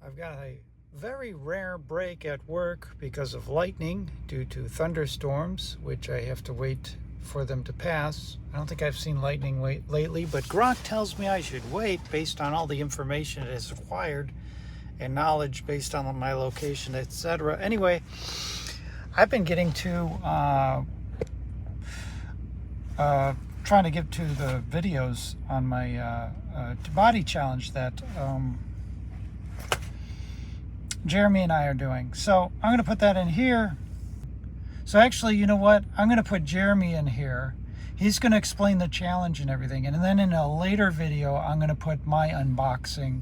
I've got a very rare break at work because of lightning due to thunderstorms, which I have to wait for them to pass. I don't think I've seen lightning lately, but Grok tells me I should wait based on all the information it has acquired and knowledge based on my location, etc. Anyway, I've been getting to trying to get to the videos on my body challenge that Jeremy and I are doing. So I'm going to put that in here. So actually, you know what? I'm going to put Jeremy in here. He's going to explain the challenge and everything. And then in a later video, I'm going to put my unboxing.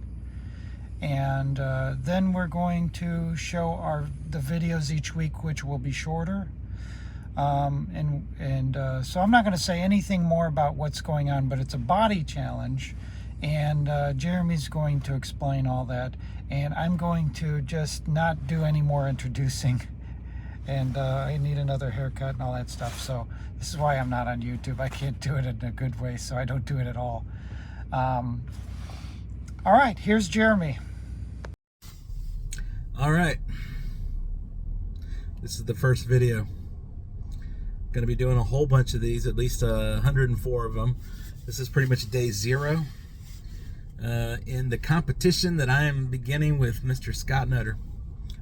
And then we're going to show the videos each week, which will be shorter. So I'm not going to say anything more about what's going on, but it's a body challenge. And Jeremy's going to explain all that. And I'm going to just not do any more introducing. And I need another haircut and all that stuff. So this is why I'm not on YouTube. I can't do it in a good way, so I don't do it at all. All right, here's Jeremy. All right. This is the first video. Going to be doing a whole bunch of these, at least 104 of them. This is pretty much day 0 in the competition that I am beginning with Mr. Scott Nutter.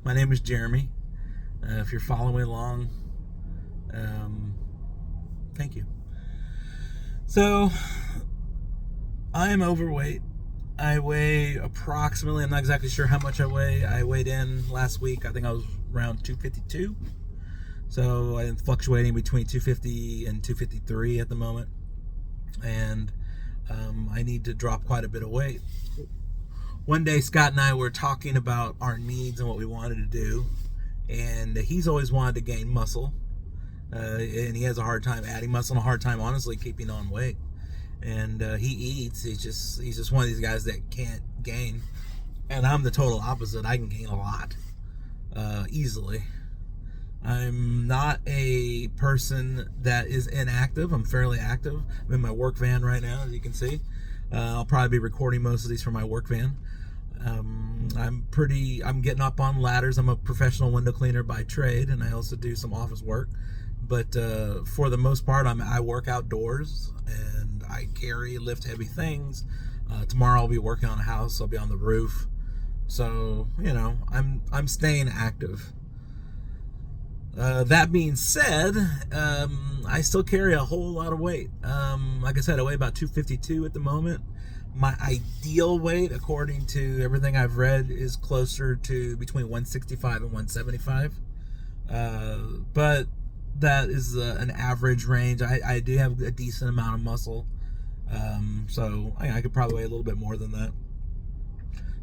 My name is Jeremy. If you're following along, thank you. So, I am overweight. I weigh approximately, I'm not exactly sure how much I weigh. I weighed in last week, I think I was around 252. So I'm fluctuating between 250 and 253 at the moment. And I need to drop quite a bit of weight. One day Scott and I were talking about our needs and what we wanted to do. And he's always wanted to gain muscle. And he has a hard time adding muscle and a hard time, honestly, keeping on weight. And he eats. He's just one of these guys that can't gain. And I'm the total opposite. I can gain a lot easily. I'm not a person that is inactive. I'm fairly active. I'm in my work van right now, as you can see. I'll probably be recording most of these from my work van. I'm getting up on ladders. I'm a professional window cleaner by trade, and I also do some office work. But for the most part, I work outdoors, and I lift heavy things. Tomorrow I'll be working on a house. I'll be on the roof. So, you know, I'm staying active. That being said, I still carry a whole lot of weight. Like I said, I weigh about 252 at the moment. My ideal weight, according to everything I've read, is closer to between 165 and 175. But that is an average range. I do have a decent amount of muscle. So I could probably weigh a little bit more than that.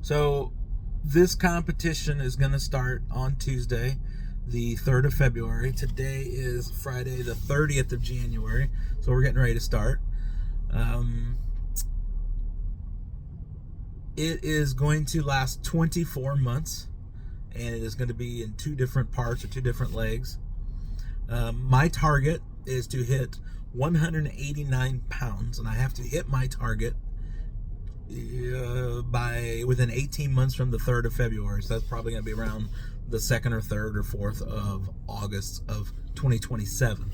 So this competition is going to start on Tuesday, the 3rd of February. Today is Friday, the 30th of January. So we're getting ready to start. It is going to last 24 months, and it is going to be in 2 different parts or 2 different legs. My target is to hit 189 pounds, and I have to hit my target within 18 months from the 3rd of February. So that's probably going to be around the 2nd or 3rd or 4th of August of 2027.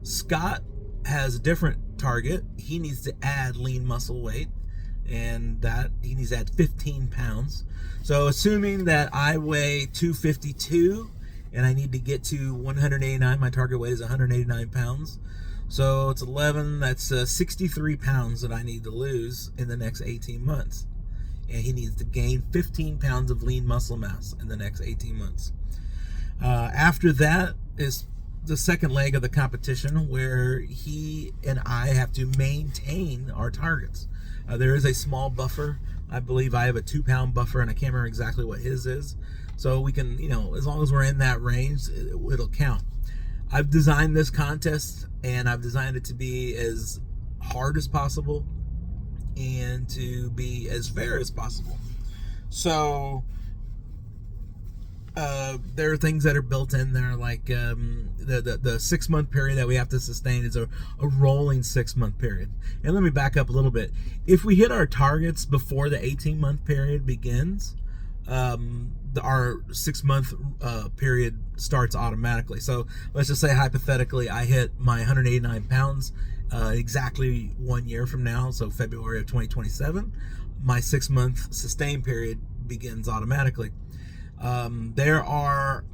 Scott has a different target. He needs to add lean muscle weight, and that he needs to add 15 pounds. So assuming that I weigh 252 and I need to get to 189, my target weight is 189 pounds. So it's 11, that's 63 pounds that I need to lose in the next 18 months. And he needs to gain 15 pounds of lean muscle mass in the next 18 months. After that is the second leg of the competition, where he and I have to maintain our targets. There is a small buffer. I believe I have a 2-pound buffer, and I can't remember exactly what his is. So we can, you know, as long as we're in that range, it'll count. I've designed this contest, and I've designed it to be as hard as possible and to be as fair as possible. So there are things that are built in there, like the 6 month period that we have to sustain is a rolling 6 month period. And let me back up a little bit. If we hit our targets before the 18-month period begins, our 6 month period starts automatically. So let's just say hypothetically I hit my 189 pounds exactly 1 year from now, so February of 2027, my 6 month sustain period begins automatically. There are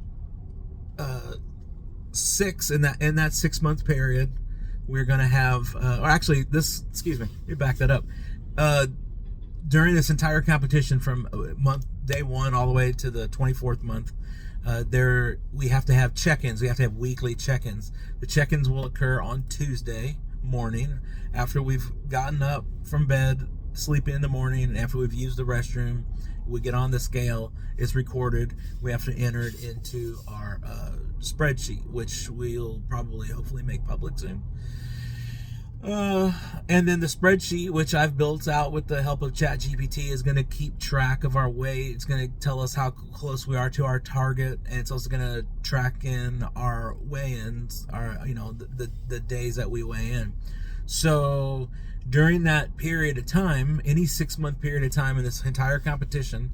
6 in that 6 month period. We're gonna have, or actually, excuse me, let me back that up. During this entire competition, from day 1 all the way to the 24th month, we have to have check-ins. We have to have weekly check-ins. The check-ins will occur on Tuesday morning after we've gotten up from bed, sleeping in the morning, and after we've used the restroom. We get on the scale, it's recorded, we have to enter it into our spreadsheet, which we'll probably hopefully make public soon. And then the spreadsheet, which I've built out with the help of ChatGPT, is going to keep track of our weight. It's going to tell us how close we are to our target, and it's also going to track in our weigh-ins, the days that we weigh in. So during that period of time, any 6 month period of time in this entire competition,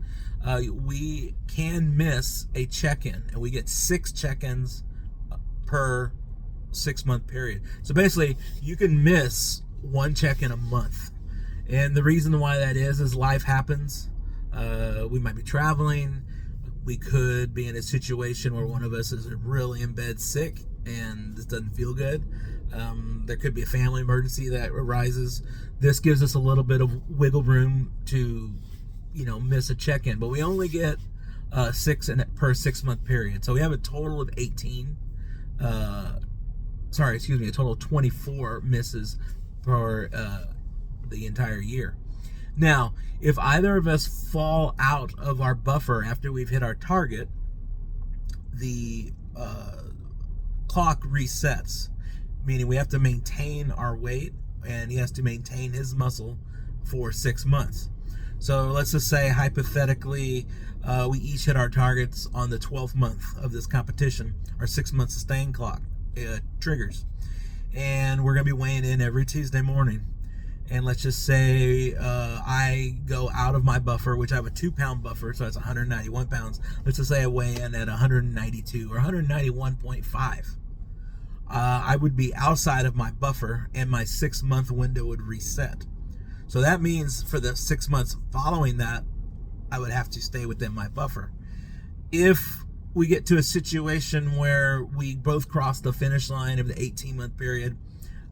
we can miss a check-in, and we get 6 check-ins per 6 month period. So basically, you can miss 1 check-in a month. And the reason why that is life happens. We might be traveling. We could be in a situation where one of us is really in bed sick and this doesn't feel good. There could be a family emergency that arises. This gives us a little bit of wiggle room to, miss a check-in, but we only get 6 per 6 month period. So we have a total of 18. A total of 24 misses for the entire year. Now, if either of us fall out of our buffer after we've hit our target, the clock resets, meaning we have to maintain our weight and he has to maintain his muscle for 6 months. So let's just say hypothetically we each hit our targets on the 12th month of this competition. Our 6 month sustain clock triggers, and we're gonna be weighing in every Tuesday morning. And let's just say I go out of my buffer, which I have a 2 pound buffer, so that's 191 pounds. Let's just say I weigh in at 192 or 191.5. I would be outside of my buffer, and my 6 month window would reset. So that means for the 6 months following that, I would have to stay within my buffer. If we get to a situation where we both cross the finish line of the 18-month period,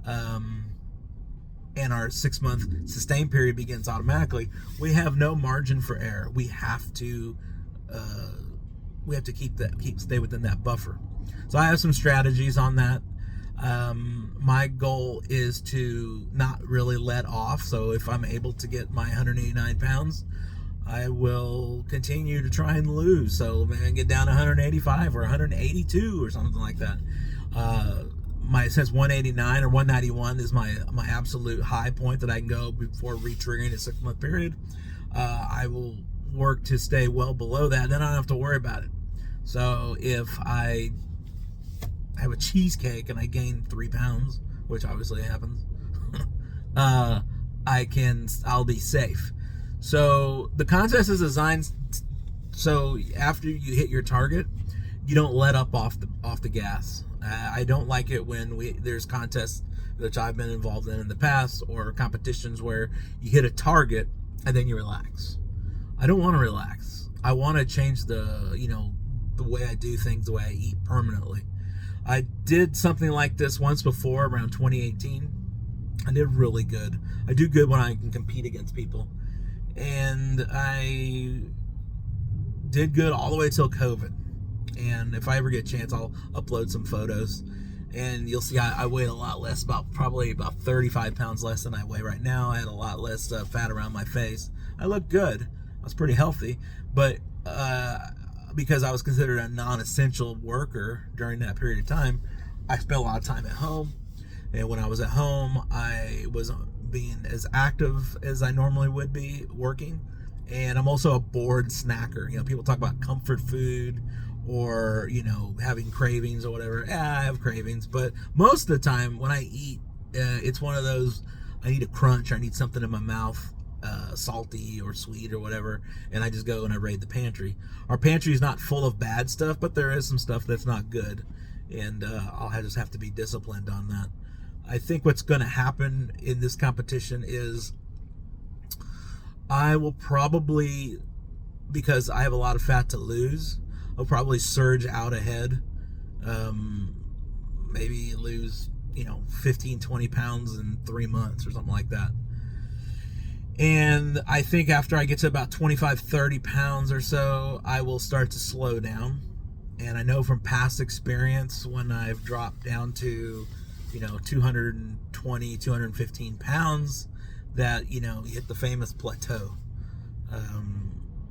and our 6 month sustain period begins automatically, we have no margin for error. We have to stay within that buffer. So I have some strategies on that. My goal is to not really let off. So if I'm able to get my 189 pounds, I will continue to try and lose. So maybe get down to 185 or 182 or something like that. It says 189 or 191 is my absolute high point that I can go before re-triggering a 6 month period. I will work to stay well below that. Then I don't have to worry about it. So if I have a cheesecake and I gain 3 pounds, which obviously happens, I'll be safe. So the contest is designed so after you hit your target, you don't let up off the gas. I don't like it when there's contests which I've been involved in the past, or competitions where you hit a target and then you relax. I don't want to relax. I want to change the way I do things, the way I eat permanently. I did something like this once before, around 2018. I did really good. I do good when I can compete against people. And I did good all the way till COVID. And if I ever get a chance, I'll upload some photos. And you'll see I weighed a lot less, probably about 35 pounds less than I weigh right now. I had a lot less fat around my face. I looked good. I was pretty healthy. But because I was considered a non-essential worker during that period of time, I spent a lot of time at home. And when I was at home, I wasn't being as active as I normally would be working. And I'm also a bored snacker. People talk about comfort food or, you know, having cravings or whatever. Yeah, I have cravings, but most of the time when I eat, it's one of those, I need a crunch, I need something in my mouth, salty or sweet or whatever, and I just go and I raid the pantry. Our pantry is not full of bad stuff, but there is some stuff that's not good, and just have to be disciplined on that. I think what's going to happen in this competition is I will probably, because I have a lot of fat to lose, I'll probably surge out ahead, maybe lose, 15, 20 pounds in 3 months or something like that. And I think after I get to about 25, 30 pounds or so, I will start to slow down. And I know from past experience, when I've dropped down to, 220, 215 pounds, that, you hit the famous plateau.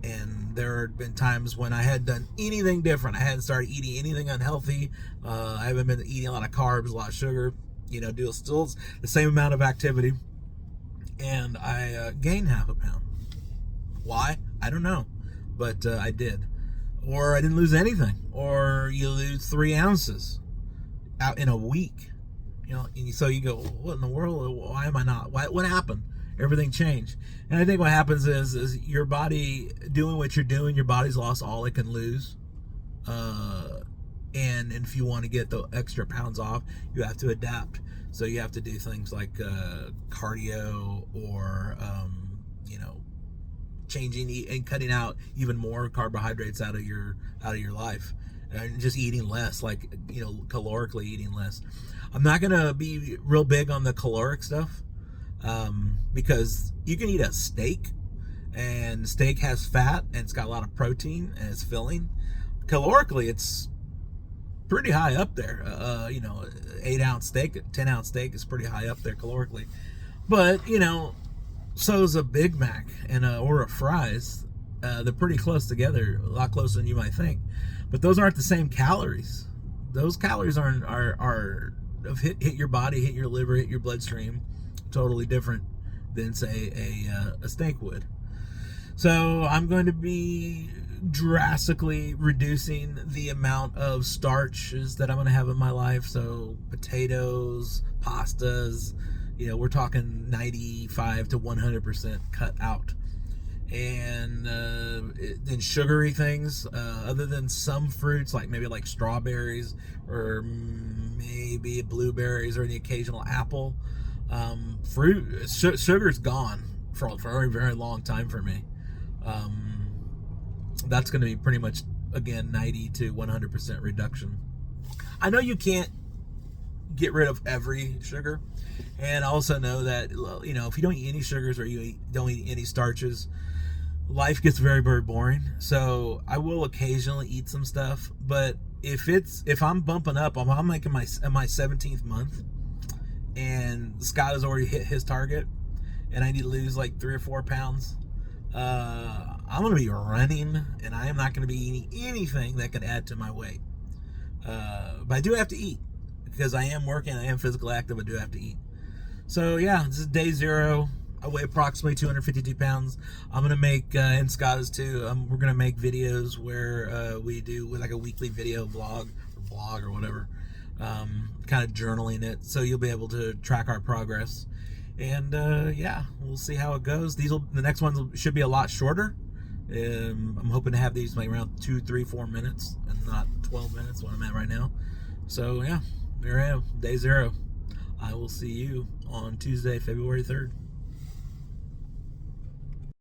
And there have been times when I hadn't done anything different. I hadn't started eating anything unhealthy. I haven't been eating a lot of carbs, a lot of sugar, do still the same amount of activity. And I gained half a pound. Why? I don't know. But I did. Or I didn't lose anything. Or you lose 3 ounces out in a week. And so you go, what in the world? Why am I not? What happened? Everything changed. And I think what happens is your body doing what you're doing, your body's lost all it can lose. And if you want to get the extra pounds off, you have to adapt. So you have to do things like cardio or, changing and cutting out even more carbohydrates out of your life, and just eating less, like, calorically eating less. I'm not going to be real big on the caloric stuff, because you can eat a steak, and steak has fat and it's got a lot of protein and it's filling. Calorically, it's pretty high up there. 8-ounce steak, 10-ounce steak is pretty high up there calorically. But, so is a Big Mac and or a fries. They're pretty close together, a lot closer than you might think. But those aren't the same calories. Those calories are hit your body, hit your liver, hit your bloodstream, totally different than, say, a steak would. So I'm going to be drastically reducing the amount of starches that I'm going to have in my life. So potatoes, pastas, we're talking 95 to 100% cut out. And then sugary things, other than some fruits, maybe strawberries or maybe blueberries or the occasional apple. Sugar's gone for a very, very long time for me. That's going to be pretty much, again, 90 to 100% reduction. I know you can't get rid of every sugar, and I also know that, if you don't eat any sugars or you don't eat any starches, life gets very, very boring. So I will occasionally eat some stuff, but if I'm bumping up, I'm making my 17th month, and Scott has already hit his target, and I need to lose 3 or 4 pounds. I'm going to be running, and I am not going to be eating anything that can add to my weight. But I do have to eat, because I am working, I am physically active, I do have to eat. So yeah, this is day 0. I weigh approximately 252 pounds. I'm going to make, and Scott is too, we're going to make videos where we do a weekly video vlog or whatever, kind of journaling it, so you'll be able to track our progress. And we'll see how it goes. The next ones should be a lot shorter. I'm hoping to have these around 2, 3, 4 minutes, and not 12 minutes, what I'm at right now. So yeah, there I am, day 0. I will see you on Tuesday, February 3rd.